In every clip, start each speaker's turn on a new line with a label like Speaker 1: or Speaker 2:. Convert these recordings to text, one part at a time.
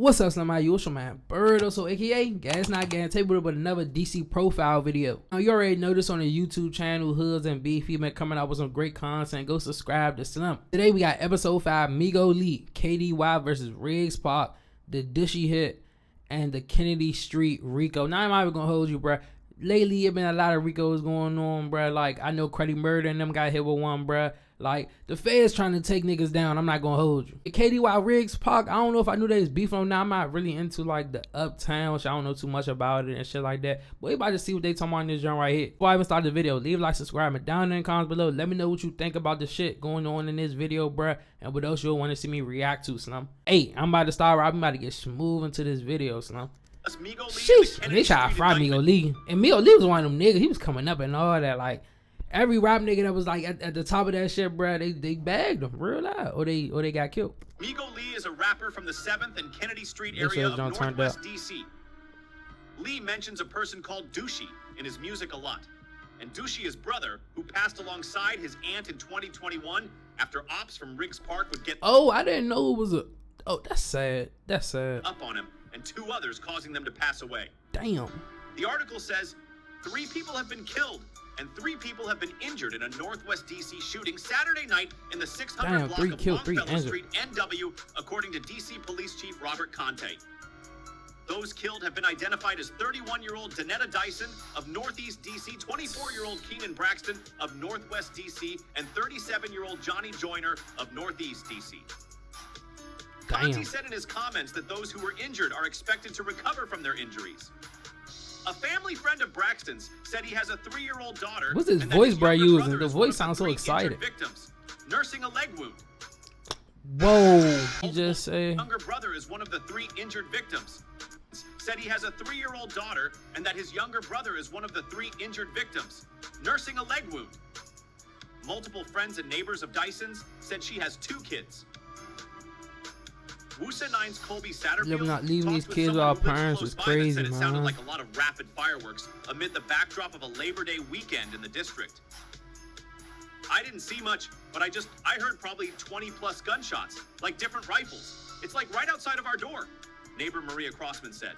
Speaker 1: What's up, somebody? It's your man Bird, also aka Gas Not Gang Table, but another DC profile video. Now you already know this on the YouTube channel Hoods and Beefy, been coming out with some great content. Go subscribe to Slim. Today we got episode 5, Migo League, KDY versus R.I.C.O, the Dishy Hit, and the Kennedy Street R.I.C.O. Now I'm not even gonna hold you, bruh. Lately, it been a lot of RICOs going on, bruh. Like, I know Credit Murder and them got hit with one, bruh. Like, the feds trying to take niggas down. I'm not gonna hold you. The KDY R.I.C.O, I don't know if I knew they was beefing on now. I'm not really into, like, the uptown, which I don't know too much about it and shit like that. But we about to see what they talking about in this joint right here. Before I even start the video, leave a like, subscribe, and down in the comments below, let me know what you think about the shit going on in this video, bruh. And what else you'll want to see me react to, Slim. Hey, I'm about to start. I'm about to get smooth into this video, Slim. Sheesh, they try to fry Migo Lee. And Migo Lee was one of them niggas. He was coming up and all that. Like, every rap nigga that was like at the top of that shit, bro, they bagged him real loud. Or they got killed.
Speaker 2: Migo Lee is a rapper from the 7th and Kennedy Street area of Northwest DC. Lee mentions a person called Douchey in his music a lot. And Douchey is brother, who passed alongside his aunt in 2021 after ops from Riggs Park would get...
Speaker 1: Oh, I didn't know it was a... Oh, that's sad. That's sad.
Speaker 2: ...up on him, and 2 others causing them to pass away.
Speaker 1: Damn.
Speaker 2: The article says 3 people have been killed and 3 people have been injured in a Northwest DC shooting Saturday night in the 600 block of Longfellow Street, NW, according to DC Police Chief Robert Conte. Those killed have been identified as 31-year-old Danetta Dyson of Northeast DC, 24-year-old Keenan Braxton of Northwest DC, and 37-year-old Johnny Joyner of Northeast DC. Conte said in his comments that those who were injured are expected to recover from their injuries. A family friend of Braxton's said he has a 3-year-old daughter.
Speaker 1: What's his voice, bro, using? The voice sounds so excited.
Speaker 2: Victims, nursing a leg wound.
Speaker 1: Whoa, he just said.
Speaker 2: Younger brother is one of the 3 injured victims. Said he has a 3-year-old daughter and that his younger brother is one of the 3 injured victims, nursing a leg wound. Multiple friends and neighbors of Dyson's said she has 2 kids. Wusa 9's Colby Satterfield
Speaker 1: not leaving these kids without parents is crazy,
Speaker 2: said it
Speaker 1: man.
Speaker 2: sounded like a lot of rapid fireworks amid the backdrop of a Labor Day weekend in the district. I didn't see much, but I heard probably 20 plus gunshots, like different rifles. It's like right outside of our door, neighbor Maria Crossman said.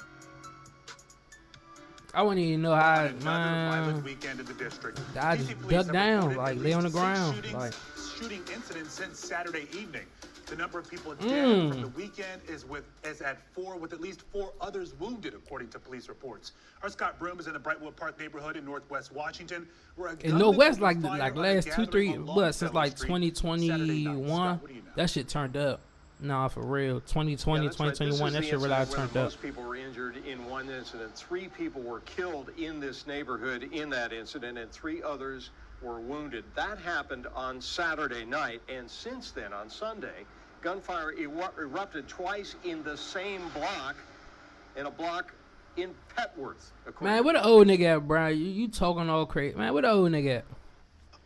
Speaker 1: I wouldn't even know how,
Speaker 3: man. Weekend in the district.
Speaker 1: I just duck down, like lay on the ground.
Speaker 3: Shooting incidents since Saturday evening. The number of people dead from the weekend is at 4, with at least 4 others wounded, according to police reports. Our Scott Broom is in the Brightwood Park neighborhood in Northwest Washington, where
Speaker 1: in Northwest, like last 2-3, what, since like 2021, that shit turned up. Nah, for real. 2020, 2021, that shit really turned up.
Speaker 4: Most people were injured in one incident. 3 people were killed in this neighborhood in that incident, and 3 others were wounded. That happened on Saturday night, and since then, on Sunday, gunfire erupted twice in the same block, in a block in Petworth.
Speaker 1: Man, what the old nigga at, bro? You talking all crazy. Man, what the old nigga at?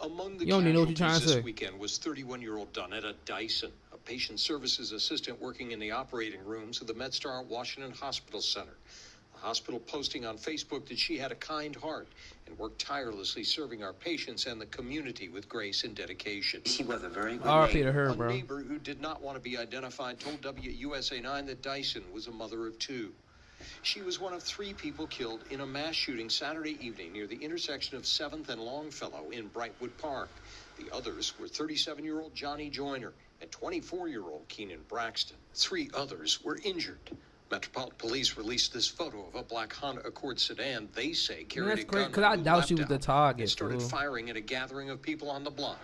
Speaker 5: Among the
Speaker 1: you don't even know what you're trying to
Speaker 5: this
Speaker 1: say.
Speaker 5: Weekend was 31-year-old Danetta Dyson, a patient services assistant working in the operating rooms of the MedStar Washington Hospital Center. The hospital posting on Facebook that she had a kind heart and worked tirelessly serving our patients and the community with grace and dedication.
Speaker 6: She was a very good
Speaker 1: R.I.P. to her, bro.
Speaker 5: A neighbor who did not want to be identified told WUSA 9 that Dyson was a mother of 2. She was one of 3 people killed in a mass shooting Saturday evening near the intersection of 7th and Longfellow in Brightwood Park. The others were 37-year-old Johnny Joyner and 24-year-old Keenan Braxton. 3 others were injured. Metropolitan Police released this photo of a black Honda Accord sedan they say carried a gun.
Speaker 1: Because I doubt she was the target.
Speaker 5: And started firing at a gathering of people on the block.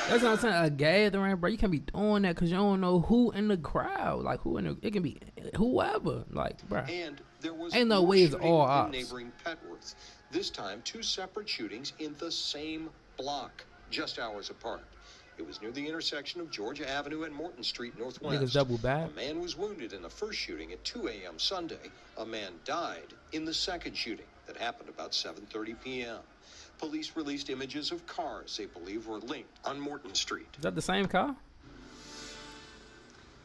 Speaker 1: That's what I'm saying. A gathering, bro. You can't be doing that because you don't know who in the crowd. Like, who in the... It can be whoever. Like, bro.
Speaker 5: And there was
Speaker 1: ain't no way it's all ops.
Speaker 5: Neighboring Petworth. This time, 2 separate shootings in the same block, just hours apart. It was near the intersection of Georgia Avenue and Morton Street Northwest.
Speaker 1: Niggas double back.
Speaker 5: A man was wounded in the first shooting at 2 a.m. Sunday. A man died in the second shooting that happened about 7:30 p.m. Police released images of cars they believe were linked on Morton Street.
Speaker 1: Is that the same car?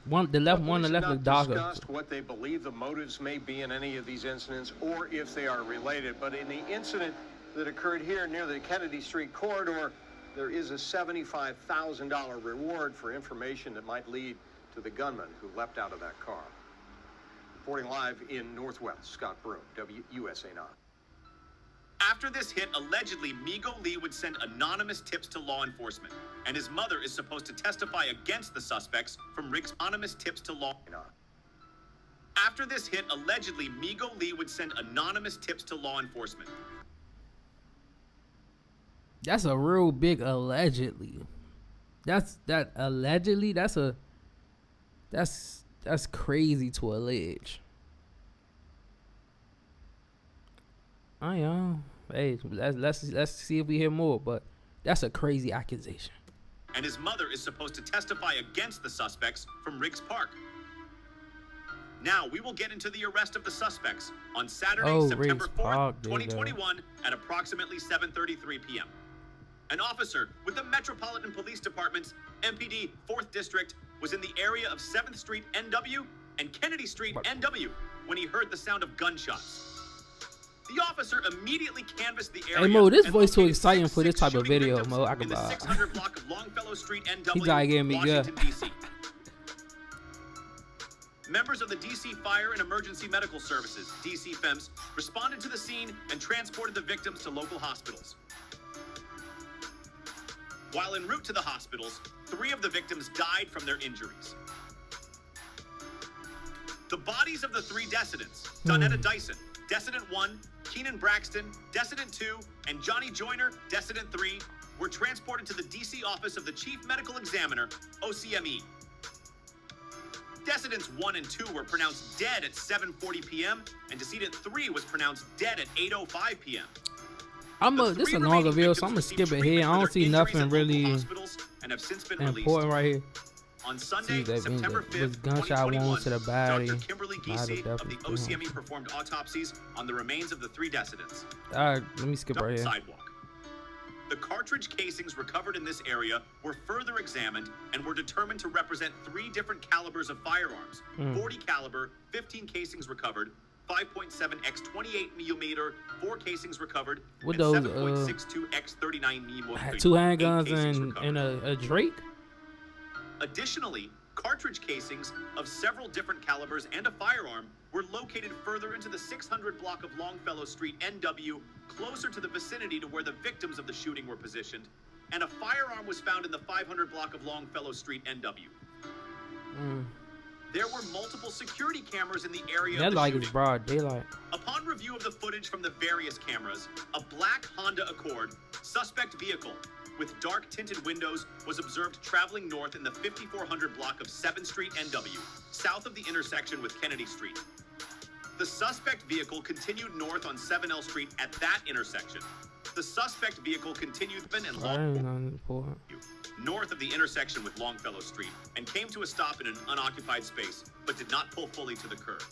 Speaker 1: The left looked darker.
Speaker 4: Discussed what they believe the motives may be in any of these incidents or if they are related. But in the incident that occurred here near the Kennedy Street corridor, there is a $75,000 reward for information that might lead to the gunman who leapt out of that car. Reporting live in Northwest, Scott Broom, WUSA 9.
Speaker 2: After this hit, allegedly, Migo Lee would send anonymous tips to law enforcement, and his mother is supposed to testify against the suspects from R.I.C.O. anonymous tips to law. After this hit, allegedly, Migo Lee would send anonymous tips to law enforcement.
Speaker 1: That's a real big allegedly. That's crazy to allege. I know. Hey, let's see if we hear more, but that's a crazy accusation.
Speaker 2: And his mother is supposed to testify against the suspects from Riggs Park. Now we will get into the arrest of the suspects on Saturday, September 4th, 2021 at approximately 7:33 p.m. An officer with the Metropolitan Police Department's MPD 4th District was in the area of 7th Street NW and Kennedy Street NW when he heard the sound of gunshots. The officer immediately canvassed the area.
Speaker 1: Hey Mo, this voice too exciting for this type of video, Mo. I can
Speaker 2: buy. In the 600 block of Longfellow Street NW,
Speaker 1: he tried getting me
Speaker 2: Washington,
Speaker 1: good.
Speaker 2: D.C. Members of the D.C. Fire and Emergency Medical Services, D.C. FEMS, responded to the scene and transported the victims to local hospitals. While en route to the hospitals, 3 of the victims died from their injuries. The bodies of the 3 decedents, Donetta Dyson, Decedent 1, Keenan Braxton, Decedent 2, and Johnny Joyner, Decedent 3, were transported to the D.C. office of the Chief Medical Examiner, OCME. Decedents 1 and 2 were pronounced dead at 7:40 p.m., and Decedent 3 was pronounced dead at 8:05 p.m.
Speaker 1: This is a longer video, so I'm gonna skip it here. I don't see nothing really important right here.
Speaker 2: On Sunday, September 5th,
Speaker 1: gunshot wounds to the body.
Speaker 2: Dr. Kimberly Giese of the OCME performed autopsies on the remains of the 3 decedents.
Speaker 1: Alright, let me skip right here.
Speaker 2: Sidewalk. The cartridge casings recovered in this area were further examined and were determined to represent 3 different calibers of firearms. 40 caliber, 15 casings recovered, 5.7x 28 millimeter, 4 casings recovered,
Speaker 1: with
Speaker 2: and
Speaker 1: those
Speaker 2: 7.62x 39 millimeter.
Speaker 1: 2 handguns and a Drake.
Speaker 2: Additionally, cartridge casings of several different calibers and a firearm were located further into the 600 block of Longfellow Street NW, closer to the vicinity to where the victims of the shooting were positioned, and a firearm was found in the 500 block of Longfellow Street NW. There were multiple security cameras in the area of the
Speaker 1: like
Speaker 2: shooting.
Speaker 1: It's broad daylight.
Speaker 2: Upon review of the footage from the various cameras, a black Honda Accord, suspect vehicle, with dark tinted windows was observed traveling north in the 5400 block of 7th Street NW, south of the intersection with Kennedy Street. The suspect vehicle continued north on 7L Street at that intersection. The suspect vehicle continued north of the intersection with Longfellow Street and came to a stop in an unoccupied space, but did not pull fully to the curb.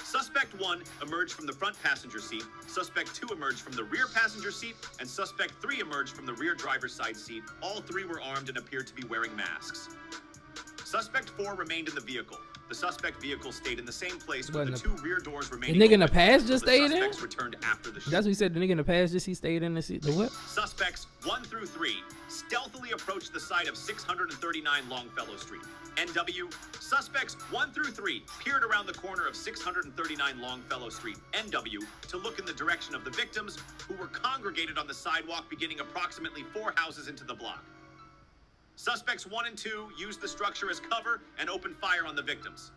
Speaker 2: Suspect 1 emerged from the front passenger seat, Suspect 2 emerged from the rear passenger seat, and Suspect 3 emerged from the rear driver's side seat. All 3 were armed and appeared to be wearing masks. Suspect 4 remained in the vehicle. The suspect vehicle stayed in the same place with the 2 rear doors remaining.
Speaker 1: The nigga in the past just stayed in?
Speaker 2: Suspects returned after the shooting.
Speaker 1: That's what he said, the nigga in the past just he stayed in the seat. The what?
Speaker 2: Suspects 1 through 3 stealthily approached the site of 639 Longfellow Street. NW, suspects 1 through 3 peered around the corner of 639 Longfellow Street, NW, to look in the direction of the victims, who were congregated on the sidewalk beginning approximately 4 houses into the block. Suspects 1 and 2 used the structure as cover and opened fire on the victims.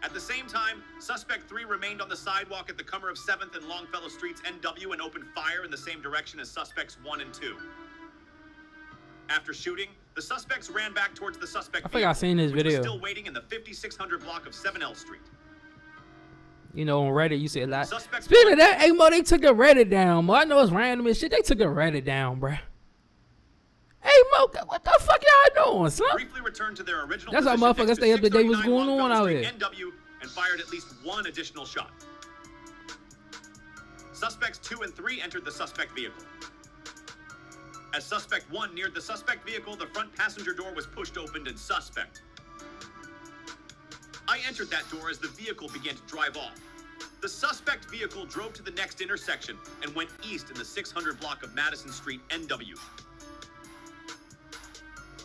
Speaker 2: At the same time, Suspect 3 remained on the sidewalk at the corner of 7th and Longfellow Streets, NW, and opened fire in the same direction as Suspects 1 and 2. After shooting, the suspects ran back towards the suspect
Speaker 1: vehicle, I seen this video.
Speaker 2: Was still waiting in the 5600 block of 7L Street.
Speaker 1: You know, on Reddit, you see a lot. Speaking of that, hey, Mo, they took the Reddit down, Mo. I know it's random and shit. They took the Reddit down, bruh. Hey, Mo, what the fuck y'all doing, son?
Speaker 2: Briefly returned to their original
Speaker 1: That's how motherfuckers stay up to date. What's going on out here?
Speaker 2: NW and fired at least 1 additional shot. Suspects 2 and 3 entered the suspect vehicle. As Suspect 1 neared the suspect vehicle, the front passenger door was pushed open and suspect. I entered that door as the vehicle began to drive off. The suspect vehicle drove to the next intersection and went east in the 600 block of Madison Street, NW.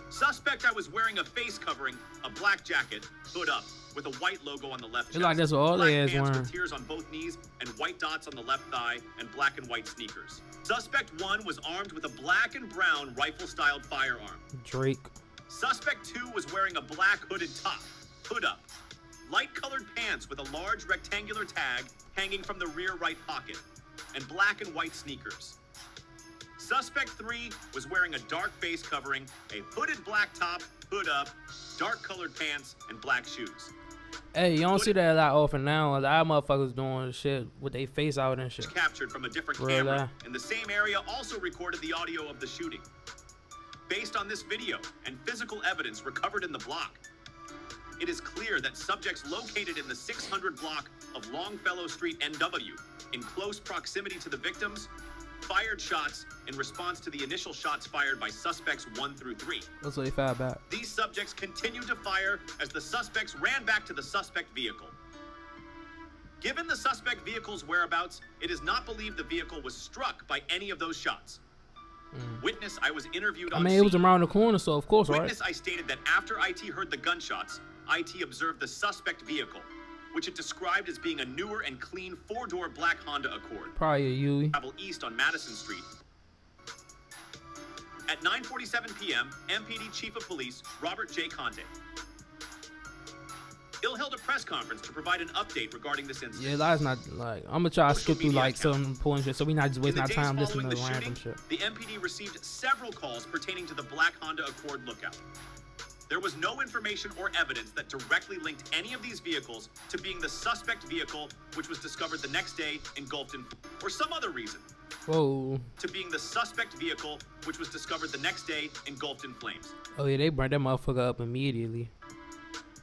Speaker 2: Suspect I was wearing a face covering, a black jacket, hood up, with a white logo on the left chest.
Speaker 1: It's like that's what all
Speaker 2: black
Speaker 1: they is
Speaker 2: pants
Speaker 1: wearing.
Speaker 2: with tears on both knees and white dots on the left thigh and black and white sneakers. Suspect 1 was armed with a black and brown rifle-styled firearm.
Speaker 1: Drake.
Speaker 2: Suspect 2 was wearing a black hooded top, hood up, light-colored pants with a large rectangular tag hanging from the rear right pocket, and black and white sneakers. Suspect 3 was wearing a dark face covering, a hooded black top, hood up, dark-colored pants, and black shoes.
Speaker 1: Hey, you don't see that a lot often now. A lot of motherfuckers doing shit with their face out and shit.
Speaker 2: Captured from a different
Speaker 1: Real
Speaker 2: camera
Speaker 1: life.
Speaker 2: in the same area also recorded the audio of the shooting. Based on this video and physical evidence recovered in the block, it is clear that subjects located in the 600 block of Longfellow Street, NW, in close proximity to the victims, fired shots in response to the initial shots fired by suspects 1 through 3.
Speaker 1: That's what they found back.
Speaker 2: These subjects continued to fire as the suspects ran back to the suspect vehicle. Given the suspect vehicle's whereabouts, it is not believed the vehicle was struck by any of those shots. Witness I was interviewed on
Speaker 1: It was
Speaker 2: scene.
Speaker 1: around the corner, so of course, right?
Speaker 2: Witness I stated that after IT heard the gunshots, IT observed the suspect vehicle, which it described as being a newer and clean 4-door black Honda Accord.
Speaker 1: Probably a Yui.
Speaker 2: Travel east on Madison Street. At 9:47 p.m., MPD Chief of Police Robert J. Conte held a press conference to provide an update regarding this incident.
Speaker 1: Yeah, that's not like I'm gonna try to skip through like some important shit, so we not just
Speaker 2: In
Speaker 1: wasting
Speaker 2: the
Speaker 1: our
Speaker 2: days
Speaker 1: time
Speaker 2: following
Speaker 1: listening to
Speaker 2: the
Speaker 1: random
Speaker 2: shooting,
Speaker 1: shit.
Speaker 2: the MPD received several calls pertaining to the black Honda Accord lookout. There was no information or evidence that directly linked any of these vehicles to being the suspect vehicle, which was discovered the next day engulfed in, or some other reason,
Speaker 1: Whoa.
Speaker 2: to being the suspect vehicle, which was discovered the next day engulfed in flames.
Speaker 1: Oh yeah, they burned that motherfucker up immediately.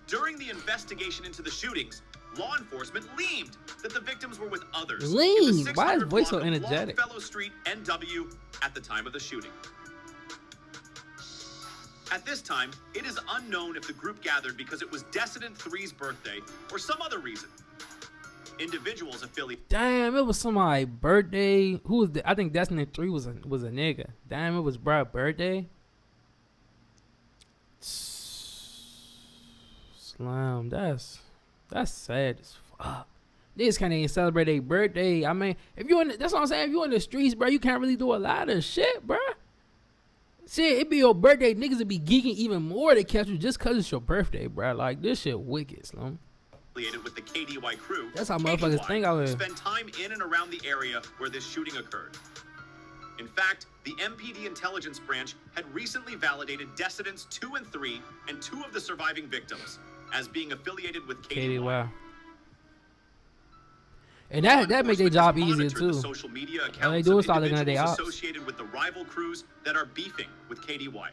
Speaker 2: During the investigation into the shootings, law enforcement leaned that the victims were with others.
Speaker 1: Leaned?
Speaker 2: In the
Speaker 1: Why is
Speaker 2: 600
Speaker 1: voice so
Speaker 2: block of
Speaker 1: energetic?
Speaker 2: Longfellow Street, NW, at the time of the shooting. At this time, it is unknown if the group gathered because it was Descendant 3's birthday or some other reason. Individuals affiliated.
Speaker 1: Damn, it was somebody's birthday. Who was I think Destiny 3 was a nigga. Damn, it was bruh's birthday. Slam, that's sad as fuck. Niggas can't even celebrate their birthday. I mean, if you that's what I'm saying. If you in the streets, bro, you can't really do a lot of shit, bro. Shit, it be your birthday, niggas would be geeking even more to catch you just cause it's your birthday, bro. Like this shit wicked, Slim.
Speaker 2: With the KDY crew.
Speaker 1: That's how motherfuckers
Speaker 2: KDY
Speaker 1: think out here.
Speaker 2: spend time in and around the area where this shooting occurred. In fact, the MPD intelligence branch had recently validated Descendants 2 and 3 and 2 of the surviving victims as being affiliated with KDY.
Speaker 1: And that make their job easier
Speaker 2: The
Speaker 1: too.
Speaker 2: social media
Speaker 1: All
Speaker 2: accounts
Speaker 1: they do
Speaker 2: of
Speaker 1: is start looking at their
Speaker 2: individuals
Speaker 1: ops.
Speaker 2: associated with the rival crews that are beefing with KDY.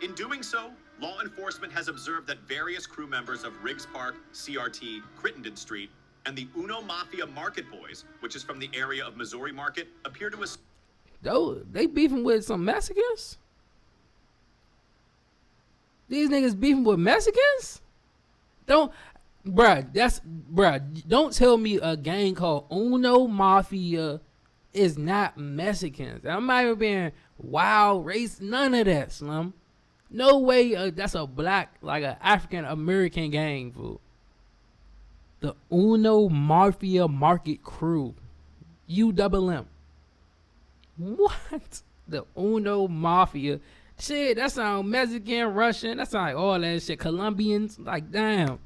Speaker 2: In doing so, law enforcement has observed that various crew members of Riggs Park, CRT, Crittenden Street, and the Uno Mafia Market Boys, which is from the area of Missouri Market, appear to
Speaker 1: Though they beefing with some Mexicans? These niggas beefing with Mexicans? Don't tell me a gang called Uno Mafia is not Mexicans. I'm not even being wild race, none of that, Slim. No way that's a black, like an African American gang, fool. The Uno Mafia Market Crew. UMM. What? The Uno Mafia. Shit, that sound Mexican, Russian. That sound like all that shit. Colombians. Like, damn.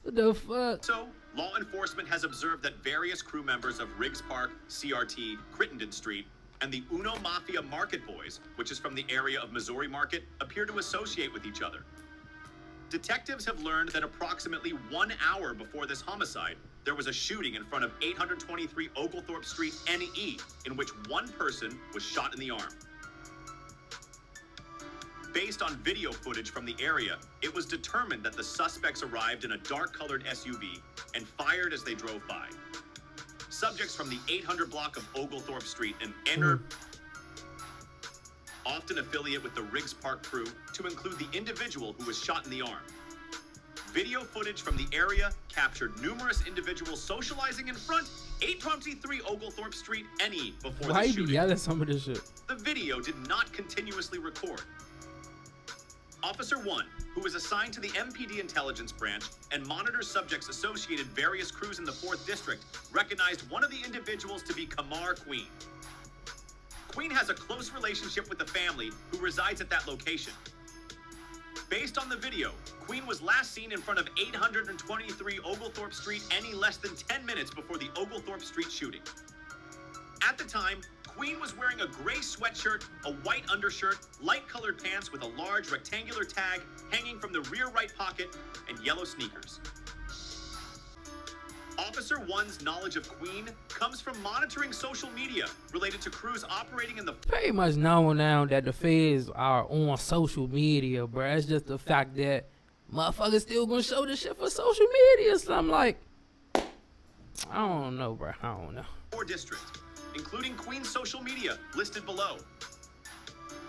Speaker 1: What the fuck?
Speaker 2: So, law enforcement has observed that various crew members of Riggs Park, CRT, Crittenden Street, and the Uno Mafia Market Boys, which is from the area of Missouri Market, appear to associate with each other. Detectives have learned that approximately 1 hour before this homicide, there was a shooting in front of 823 Oglethorpe Street, NE, in which one person was shot in the arm. Based on video footage from the area, it was determined that the suspects arrived in a dark-colored SUV and fired as they drove by. Subjects from the 800 block of Oglethorpe Street and often affiliate with the Riggs Park crew, to include the individual who was shot in the arm. Video footage from the area captured numerous individuals socializing in front 823 Oglethorpe Street, NE, before
Speaker 1: Why
Speaker 2: the
Speaker 1: you
Speaker 2: shooting.
Speaker 1: be yelling some of this shit?
Speaker 2: The video did not continuously record. Officer 1, who was assigned to the MPD intelligence branch and monitors subjects associated various crews in the 4th District, recognized one of the individuals to be Kamar Queen. Queen has a close relationship with the family who resides at that location. Based on the video, Queen was last seen in front of 823 Oglethorpe Street any less than 10 minutes before the Oglethorpe Street shooting. At the time, Queen was wearing a gray sweatshirt, a white undershirt, light-colored pants with a large rectangular tag hanging from the rear right pocket, and yellow sneakers. Officer 1's knowledge of Queen comes from monitoring social media related to crews operating in the...
Speaker 1: Pretty much known now that the feds are on social media, bro. It's just the fact that motherfuckers still gonna show this shit for social media. So I'm like, I don't know, bro. I don't know.
Speaker 2: 4 District, including Queen's social media listed below.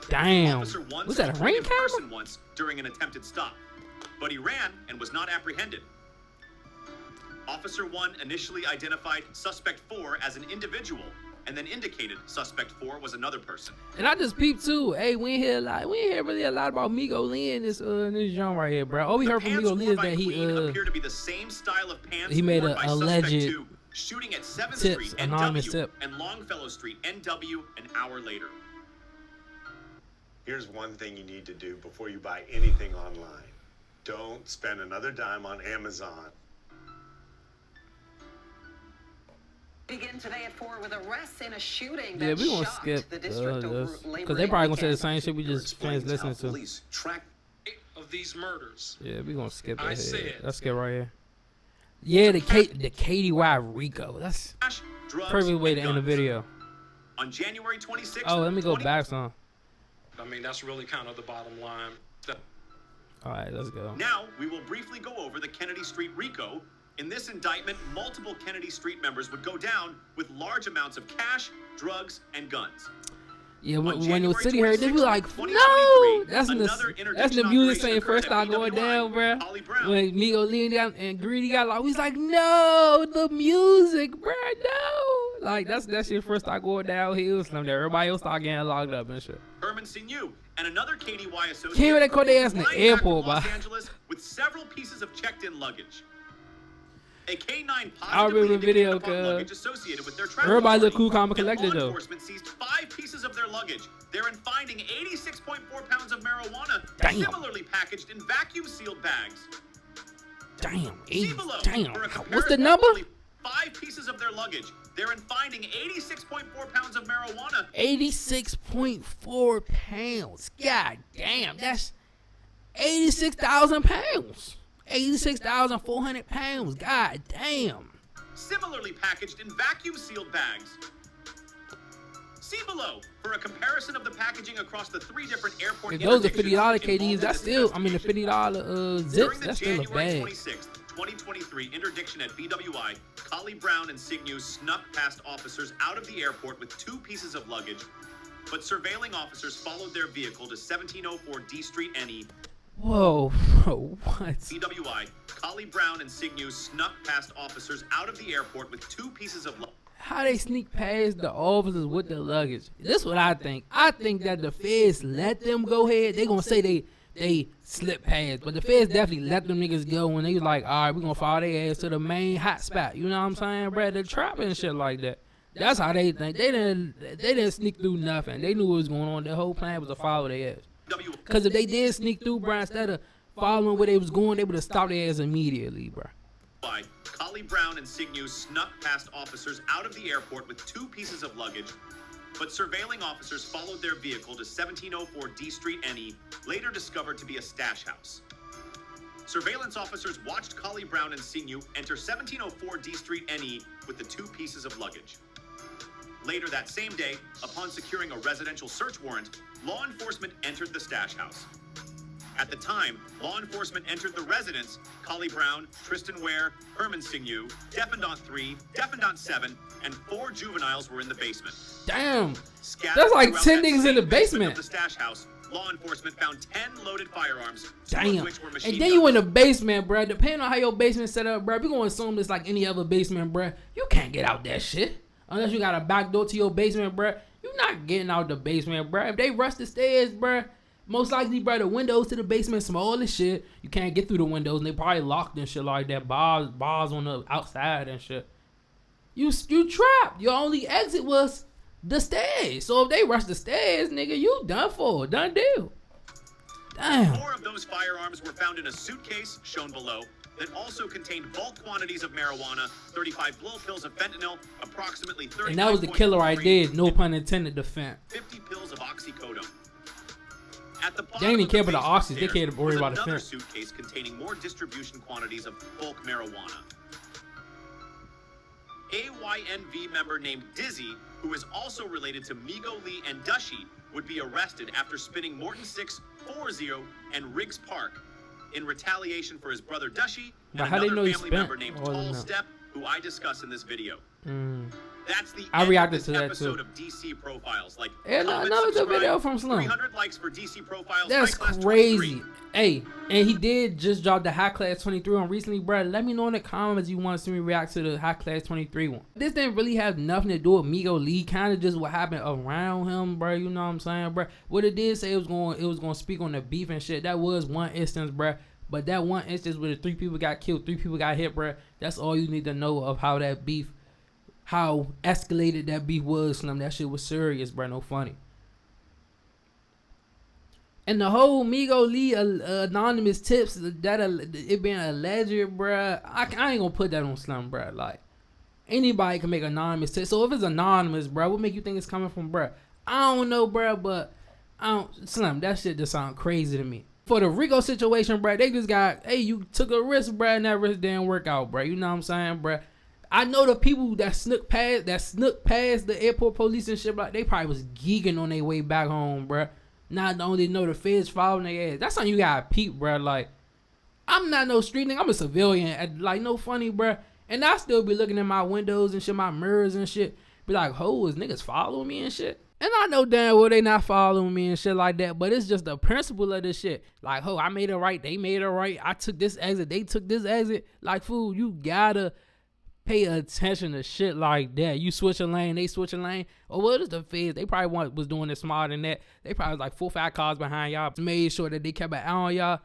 Speaker 1: Damn.
Speaker 2: Officer 1
Speaker 1: Was that a
Speaker 2: saw
Speaker 1: ring
Speaker 2: Queen in person
Speaker 1: camera?
Speaker 2: once during an attempted stop, but he ran and was not apprehended. Officer 1 initially identified Suspect 4 as an individual and then indicated Suspect 4 was another person.
Speaker 1: And I just peeped too. Hey, we ain't hear really a lot about Migo Lee in this genre right here, bro. All we
Speaker 2: The
Speaker 1: heard from
Speaker 2: pants
Speaker 1: Migo Lee
Speaker 2: worn
Speaker 1: is
Speaker 2: by
Speaker 1: that
Speaker 2: Queen appear to be the same style of pants
Speaker 1: he made
Speaker 2: worn
Speaker 1: a
Speaker 2: by
Speaker 1: alleged
Speaker 2: Suspect 2, shooting at 7th
Speaker 1: tips,
Speaker 2: Street,
Speaker 1: anonymous
Speaker 2: NW,
Speaker 1: tip.
Speaker 2: and Longfellow Street, NW, an hour later.
Speaker 6: Here's one thing you need to do before you buy anything online. Don't spend another dime on Amazon.
Speaker 7: Begin today at 4 with arrests in a shooting
Speaker 1: Yeah,
Speaker 7: that
Speaker 1: we gonna
Speaker 7: shocked
Speaker 1: skip
Speaker 7: the district over
Speaker 1: this
Speaker 7: Labor
Speaker 1: because they probably gonna say the
Speaker 7: weekend.
Speaker 1: same shit we just finished listening to.
Speaker 5: Police track
Speaker 8: Of these murders.
Speaker 1: Yeah, we gonna skip
Speaker 8: I
Speaker 1: it.
Speaker 8: said-
Speaker 1: Let's skip right here. Yeah, the KDY Rico. That's
Speaker 2: Cash, drugs,
Speaker 1: perfect way
Speaker 2: and
Speaker 1: to end the
Speaker 2: guns.
Speaker 1: video.
Speaker 2: On January 26th,
Speaker 1: Oh, let me go back some.
Speaker 8: I mean, that's really kind of the bottom line.
Speaker 1: All right, let's go.
Speaker 2: Now, we will briefly go over the Kennedy Street RICO. In this indictment, multiple Kennedy Street members would go down with large amounts of cash, drugs, and guns.
Speaker 1: Yeah, when the
Speaker 2: January
Speaker 1: city heard, they be
Speaker 2: 26th,
Speaker 1: like,
Speaker 2: 2023,
Speaker 1: no! That's
Speaker 2: another
Speaker 1: the
Speaker 2: interdiction
Speaker 1: music
Speaker 2: operation
Speaker 1: saying
Speaker 2: occurred
Speaker 1: first
Speaker 2: at
Speaker 1: start going
Speaker 2: BWI.
Speaker 1: down, bruh.
Speaker 2: Holly Brown.
Speaker 1: When Migo leaned down and Greedy got like, he's like, no, the music, bruh, no. Like, that shit first start going downhill. Slim there. Everybody else start getting locked up and shit.
Speaker 2: Herman Signew and another KDY associate.
Speaker 1: Can't even call their ass in the
Speaker 2: flying back
Speaker 1: airport,
Speaker 2: from Los
Speaker 1: bro.
Speaker 2: Angeles with several pieces of checked-in luggage. A K-9
Speaker 1: I remember
Speaker 2: positively
Speaker 1: the video,
Speaker 2: indicated upon
Speaker 1: cuz.
Speaker 2: luggage associated with their travel
Speaker 1: Everybody look
Speaker 2: party,
Speaker 1: cool, calm, and
Speaker 2: and
Speaker 1: collected,
Speaker 2: law
Speaker 1: though.
Speaker 2: enforcement seized 5 pieces of their luggage, therein finding 86.4 pounds of marijuana,
Speaker 1: Damn.
Speaker 2: similarly packaged in vacuum-sealed bags.
Speaker 1: Damn,
Speaker 2: See below,
Speaker 1: damn.
Speaker 2: for a
Speaker 1: What's the
Speaker 2: comparison,
Speaker 1: number?
Speaker 2: only 5 pieces of their luggage, therein finding 86.4 pounds of marijuana.
Speaker 1: 86.4 pounds. God damn, that's 86,000 pounds. 86,400 pounds. God damn.
Speaker 2: Similarly packaged in vacuum-sealed bags. See below for a comparison of the packaging across the 3 different airport
Speaker 1: If those are $50
Speaker 2: interdictions involved
Speaker 1: KDs,
Speaker 2: in
Speaker 1: that's
Speaker 2: this
Speaker 1: still, I mean, the
Speaker 2: investigation.
Speaker 1: $50 zips,
Speaker 2: During the
Speaker 1: that's still a
Speaker 2: January
Speaker 1: bag.
Speaker 2: 26th, 2023 interdiction at BWI, Collie Brown and Signew snuck past officers out of the airport with 2 pieces of luggage, but surveilling officers followed their vehicle to 1704 D Street NE.
Speaker 1: Whoa, bro, what?
Speaker 2: BWI, Collie Brown and Signew snuck past officers out of the airport with 2 pieces of luggage.
Speaker 1: How they sneak past the officers with the luggage? This is what I think. I think that the feds let them go ahead. They gonna say they slip past, but the feds definitely let them niggas go when they was like, all right, we gonna follow their ass to the main hot spot. You know what I'm saying, bro? The trap and shit like that. That's how they think. They didn't sneak through nothing. They knew what was going on. Their whole plan was to follow their ass. Cause if they did sneak through, bro, instead of following where they was going, they would have stopped their ass immediately, bro.
Speaker 2: Collie Brown and Signew snuck past officers out of the airport with 2 pieces of luggage, but surveilling officers followed their vehicle to 1704 D Street NE, later discovered to be a stash house. Surveillance officers watched Collie Brown and Signew enter 1704 D Street NE with the 2 pieces of luggage. Later that same day, upon securing a residential search warrant, law enforcement entered the stash house. At the time, law enforcement entered the residence. Collie Brown, Tristan Ware, Herman Signew, Defendant 3, Defendant 7, and 4 juveniles were in the basement.
Speaker 1: Damn.
Speaker 2: Scattered
Speaker 1: That's like
Speaker 2: throughout
Speaker 1: 10
Speaker 2: that
Speaker 1: niggas in
Speaker 2: same
Speaker 1: the
Speaker 2: Of
Speaker 1: basement.
Speaker 2: the stash house, law enforcement found 10 loaded firearms, 2 of
Speaker 1: Damn.
Speaker 2: which were machine
Speaker 1: And then you in
Speaker 2: guns.
Speaker 1: the basement, bro. Depending on how your basement set up, bro, we gonna assume it's like any other basement, bro. You can't get out that shit unless you got a back door to your basement, bro. You not getting out the basement, bro. If they rush the stairs, bro, Most likely, bro, the windows to the basement small as shit. You can't get through the windows, and they probably locked and shit like that. Bars on the outside and shit. You trapped. Your only exit was the stairs. So if they rush the stairs, nigga, you done for. Done deal. Damn.
Speaker 2: 4 of those firearms were found in a suitcase, shown below, that also contained bulk quantities of marijuana, 35 blow pills of fentanyl, approximately 30.
Speaker 1: And that was the killer right there. No pun intended. The fent.
Speaker 2: 50 pills of oxycodone. At the
Speaker 1: They didn't care about the
Speaker 2: basement
Speaker 1: oxys. They
Speaker 2: stairs
Speaker 1: cared to worry
Speaker 2: was
Speaker 1: about the
Speaker 2: another
Speaker 1: fent.
Speaker 2: suitcase containing more distribution quantities of bulk marijuana. AYNV member named Dizzy, who is also related to Migo Lee and Dushy, would be arrested after spinning Morton 640 and Riggs Park in retaliation for his brother Dushy and
Speaker 1: But how they
Speaker 2: another
Speaker 1: know he
Speaker 2: family
Speaker 1: spent
Speaker 2: member named
Speaker 1: all of
Speaker 2: Tall
Speaker 1: them?
Speaker 2: Step, who I discuss in this video. That's the
Speaker 1: I
Speaker 2: end
Speaker 1: reacted
Speaker 2: of
Speaker 1: to
Speaker 2: this
Speaker 1: that,
Speaker 2: episode
Speaker 1: too.
Speaker 2: of DC Profiles. Like,
Speaker 1: And
Speaker 2: comment,
Speaker 1: another
Speaker 2: subscribe,
Speaker 1: video from Slim.
Speaker 2: 300 likes for DC Profiles.
Speaker 1: That's
Speaker 2: High Class
Speaker 1: crazy.
Speaker 2: 23.
Speaker 1: Hey, and he did just drop the High Class 23 on recently, bro. Let me know in the comments you want to see me react to the High Class 23 one. This didn't really have nothing to do with Migo Lee. Kind of just what happened around him, bro. You know what I'm saying, bro? What it did say it was going to speak on the beef and shit. That was one instance, bro. But that one instance where the 3 people got killed, 3 people got hit, bro. That's all you need to know of how that beef, how escalated that beef was, Slim. That shit was serious, bro. No funny. And the whole Migo Lee anonymous tips, that it being alleged, bruh, I ain't gonna put that on Slim, bruh. Like, anybody can make anonymous tips. So if it's anonymous, bruh, what make you think it's coming from, bruh? I don't know, bruh, but Slim, that shit just sound crazy to me. For the R.I.C.O situation, bruh, they just got, hey, you took a risk, bruh, and that risk didn't work out, bruh. You know what I'm saying, bruh? I know the people that snook past the airport police and shit, like, they probably was geeking on their way back home, bruh. Not only know the feds following their ass. That's something you gotta peep, bro. Like, I'm not no street nigga. I'm a civilian. Like, no funny, bro. And I still be looking at my windows and shit, my mirrors and shit. Be like, ho, is niggas following me and shit? And I know damn well they not following me and shit like that. But it's just the principle of this shit. Like, ho, I made it right. They made it right. I took this exit. They took this exit. Like, fool, you gotta pay attention to shit like that. You switch a lane, they switch a lane. Or what is the feds? They probably was doing it smarter than that. They probably was like 4 or 5 cars behind y'all. Made sure that they kept an eye on y'all.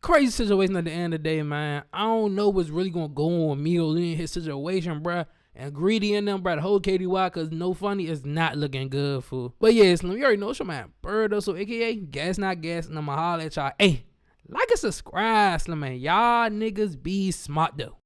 Speaker 1: Crazy situation at the end of the day, man. I don't know what's really gonna go on Migo Lee in his situation, bruh. And Greedy in them, bruh. The whole KDY, cause no funny is not looking good, fool. But yeah, Slim, you already know it's your man Bird, so aka Gas Not Gas, and I'ma holler at y'all. Hey, like and subscribe, Slim, man. Y'all niggas be smart though.